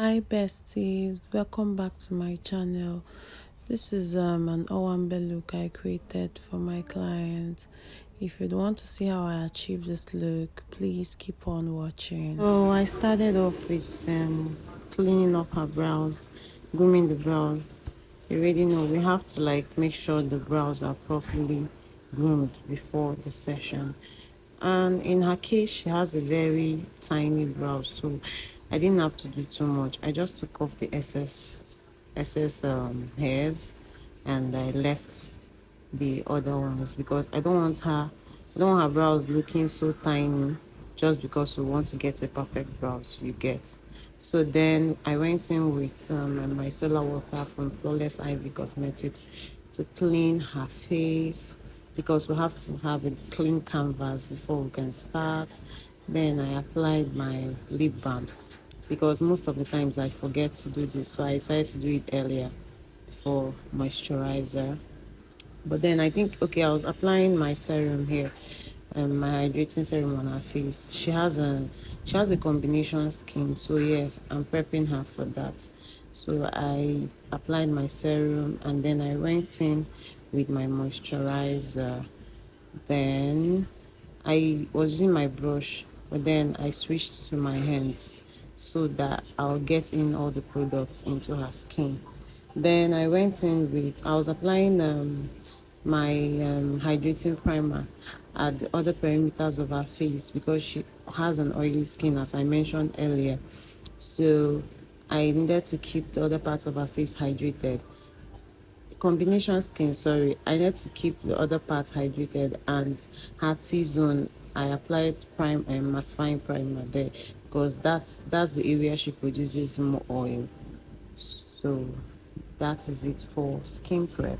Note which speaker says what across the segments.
Speaker 1: Hi besties, welcome back to my channel. This is an Owambe look I created for my clients. If you'd want to see how I achieve this look, please keep on watching. So I started off with cleaning up her brows, grooming the brows. You already know we have to make sure the brows are properly groomed before the session. And in her case, she has a very tiny brow, so I didn't have to do too much. I just took off the excess hairs, and I left the other ones because I don't want her brows looking so tiny just because we want to get a perfect brows, you get. So then I went in with my micellar water from Flawless Ivy Cosmetics to clean her face because we have to have a clean canvas before we can start. Then I applied my lip balm because most of the times I forget to do this, so I decided to do it earlier for moisturizer. But then I think, okay, I was applying my serum here, my hydrating serum on her face. She has a combination skin, so yes, I'm prepping her for that. So I applied my serum and then I went in with my moisturizer. Then I was using my brush, but then I switched to my hands so that I'll get in all the products into her skin. Then I was applying my hydrating primer at the other perimeters of her face because she has an oily skin, as I mentioned earlier. So I needed to keep the other parts of her face hydrated. Combination skin, sorry, I need to keep the other parts hydrated, and her T-zone I applied mattifying primer there because that's the area she produces more oil. So that is it for skin prep.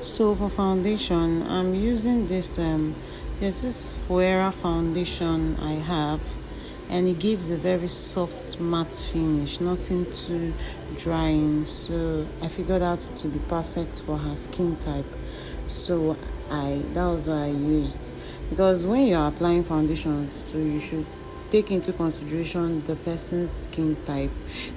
Speaker 1: So for foundation, I'm using there's this Fuera foundation I have, and it gives a very soft matte finish, nothing too drying. So I figured out to be perfect for her skin type. So that was what I used, because when you're applying foundation, so you should take into consideration the person's skin type,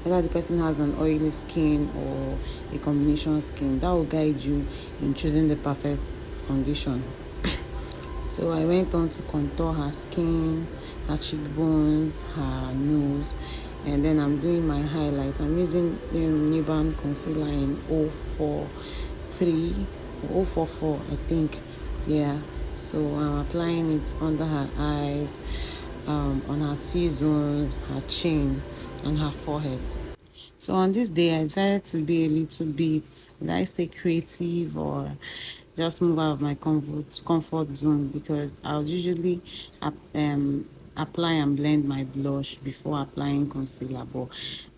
Speaker 1: whether the person has an oily skin or a combination skin. That will guide you in choosing the perfect foundation. So I went on to contour her skin, her cheekbones, her nose, and then I'm doing my highlights. I'm using Nuban concealer in 043 or 044, I think. Yeah. So I'm applying it under her eyes, on her T-zones, her chin, and her forehead. So on this day, I decided to be a little bit, did I say creative or just move out of my comfort zone, because I'll usually apply and blend my blush before applying concealer, but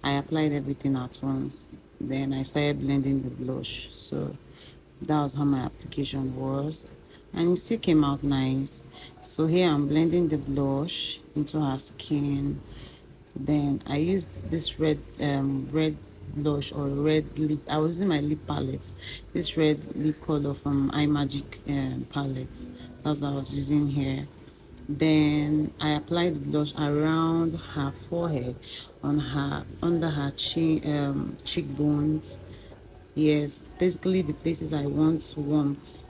Speaker 1: I applied everything at once. Then I started blending the blush. So that was how my application was, and it still came out nice. So here I'm blending the blush into her skin. Then I used this red blush or red lip. I was using my lip palette, this red lip color from iMagic palette. That's what I was using here. Then I applied the blush around her forehead, under her chin, cheekbones. Yes, basically the places I want warmth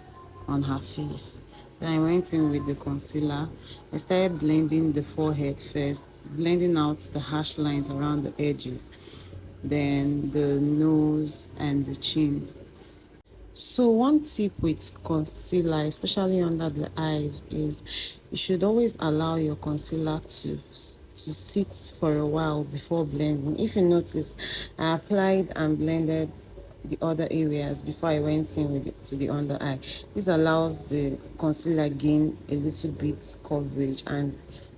Speaker 1: on her face. Then I went in with the concealer. I started blending the forehead first, blending out the harsh lines around the edges, then the nose and the chin. So one tip with concealer, especially under the eyes, is you should always allow your concealer to sit for a while before blending. If you notice, I applied and blended the other areas before I went in to the under eye. This allows the concealer gain a little bit coverage and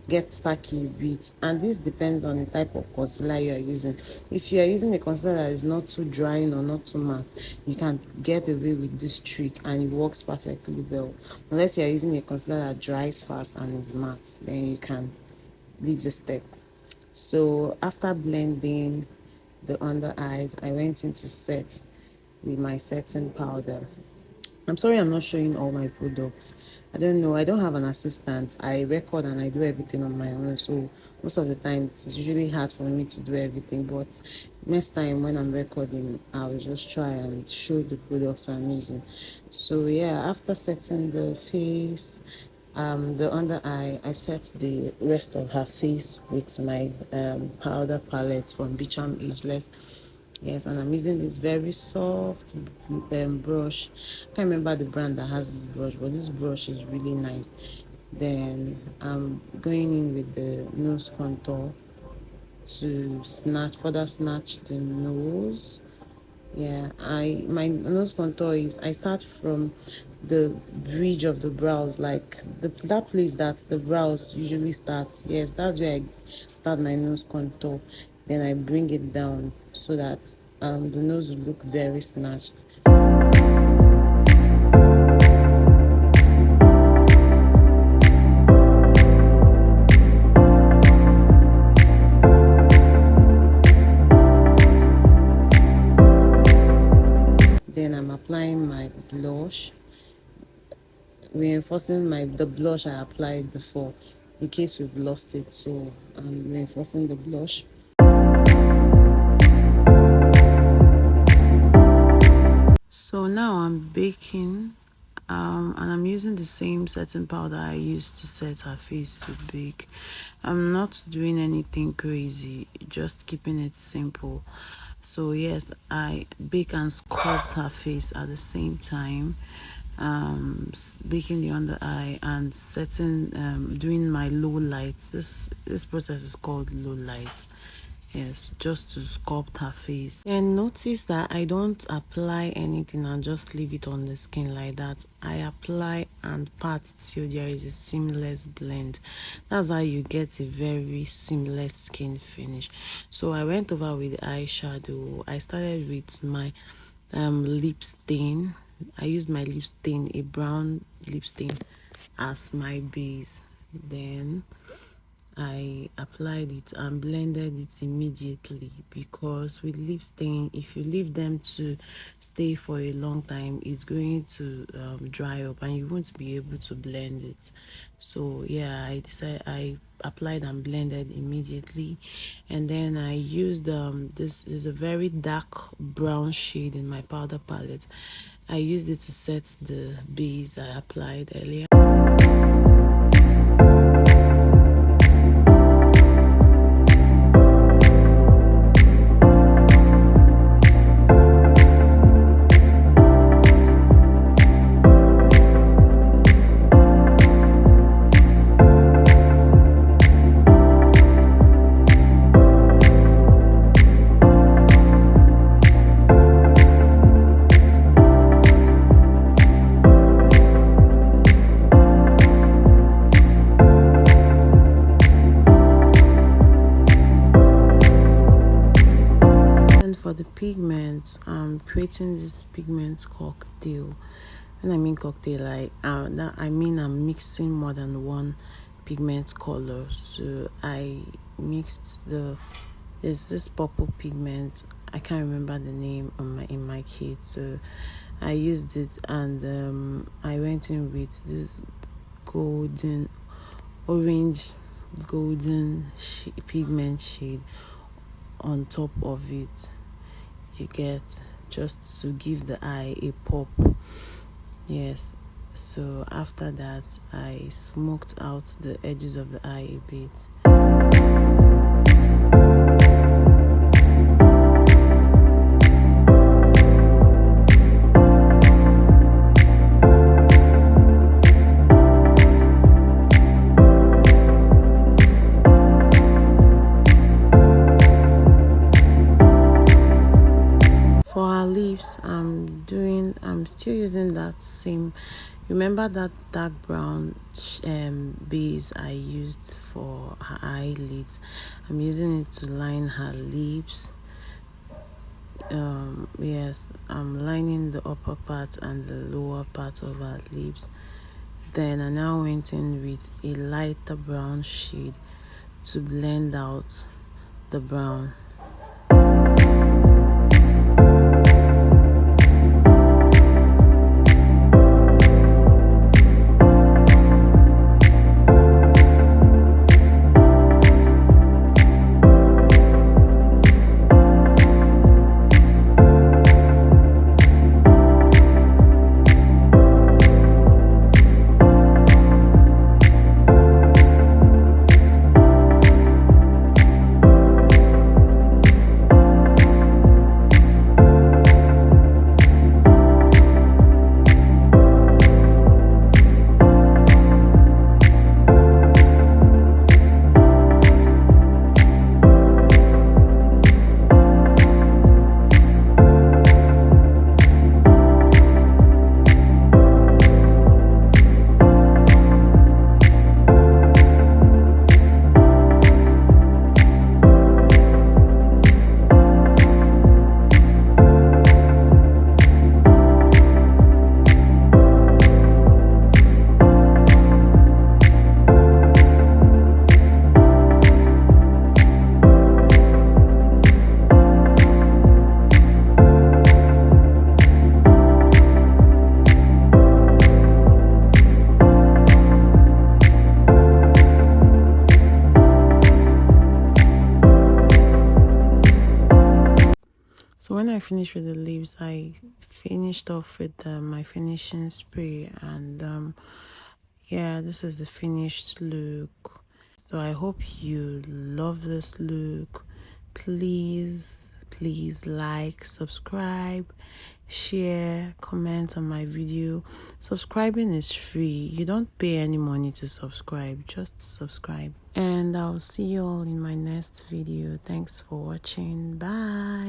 Speaker 1: get tacky a bit, and this depends on the type of concealer you are using. If you are using a concealer that is not too drying or not too matte, you can get away with this trick and it works perfectly well. Unless you are using a concealer that dries fast and is matte, then you can leave the step. So after blending the under eyes, I went into set with my setting powder. I'm sorry I'm not showing all my products, I don't know, I don't have an assistant. I record and I do everything on my own, so most of the times it's usually hard for me to do everything. But next time when I'm recording, I'll just try and show the products I'm using. So yeah, after setting the face, the under eye, I set the rest of her face with my powder palette from Beecham Ageless. Yes, and I'm using this very soft brush. I can't remember the brand that has this brush, but this brush is really nice. Then I'm going in with the nose contour to further snatch the nose. Yeah, my nose contour is, I start from the bridge of the brows, like that place that the brows usually starts. Yes, that's where I start my nose contour. Then I bring it down so that the nose will look very snatched. Then I'm applying my blush, reinforcing the blush I applied before in case we've lost it. So I'm reinforcing the blush. So now I'm baking, and I'm using the same setting powder I used to set her face to bake. I'm not doing anything crazy, just keeping it simple. So yes, I bake and sculpt her face at the same time, baking the under eye and setting, doing my low lights. This process is called low lights. Yes, just to sculpt her face. And notice that I don't apply anything and just leave it on the skin like that. I apply and pat till there is a seamless blend. That's how you get a very seamless skin finish. So I went over with the eyeshadow. I started with my lip stain. I used my lip stain, a brown lip stain, as my base. Then I applied it and blended it immediately, because with lip stain, if you leave them to stay for a long time, it's going to dry up and you won't be able to blend it. So yeah, I applied and blended immediately, and then I used this is a very dark brown shade in my powder palette. I used it to set the base I applied earlier. For the pigments, I'm creating this pigment cocktail. When I mean cocktail, I mean I'm mixing more than one pigment color. So I mixed there's this purple pigment, I can't remember the name in my kit, so I used it, and I went in with this orange golden pigment shade on top of it. You get, just to give the eye a pop. Yes, so after that I smoked out the edges of the eye a bit. For her lips, I'm still using that same, remember that dark brown base I used for her eyelids. I'm using it to line her lips. Yes, I'm lining the upper part and the lower part of her lips. Then I now went in with a lighter brown shade to blend out the brown. when I finished with the leaves, I finished off with my finishing spray, and yeah, this is the finished look. So I hope you love this look. Please like, subscribe, share, comment on my video. Subscribing is free. You don't pay any money to subscribe, just subscribe. And I'll see you all in my next video. Thanks for watching. Bye.